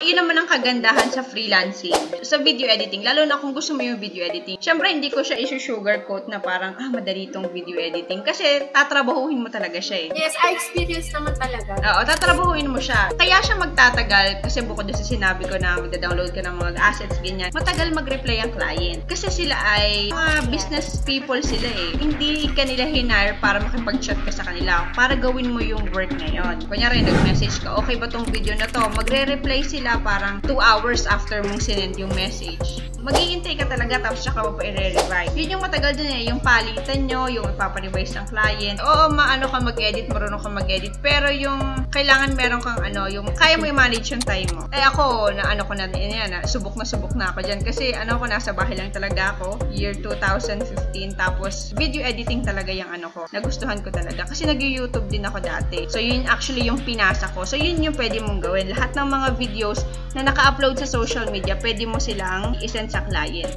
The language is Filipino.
yun naman ang kagandahan sa freelancing, sa video editing, lalo na kung gusto mo yung video editing. Siyempre, hindi ko siya isi-sugarcoat na parang, madali itong video editing. Kasi, tatrabahuhin mo talaga siya eh. Yes, I experience naman talaga. Oo, tatrabahuhin mo siya. Kaya siya magtatagal, kasi bukod doon sa sinabi ko na magda-download ka ng mga assets, ganyan, matagal mag-reply ang client. Kasi sila ay mga business people sila eh. Hindi ka nila hinire para makipag-chat ka sa kanila, para gawin mo yung work ngayon. Kunyari, nag-message ka, okay ba tong video na to? Magre-reply sila parang 2 hours after mong sinend yung message. Maghihintay ka talaga tapos saka mo pa i-revise. Yun yung matagal din eh, yung palitan nyo, yung ipapa-revise ng client. Oo, maano ka mag-edit, marunong ka mag-edit, pero yung kailangan meron kang yung kaya mo i-manage yung time mo. Eh ako, ko na din yan, subok na ako dyan. Kasi nasa bahay lang talaga ako, year 2015, tapos video editing talaga yung ko. Nagustuhan ko talaga. Kasi nag-YouTube din ako dati. So yun actually yung pinasa ko. So yun yung pwede mong gawin. Lahat ng mga videos na naka-upload sa social media, pwede mo silang i-send sa client.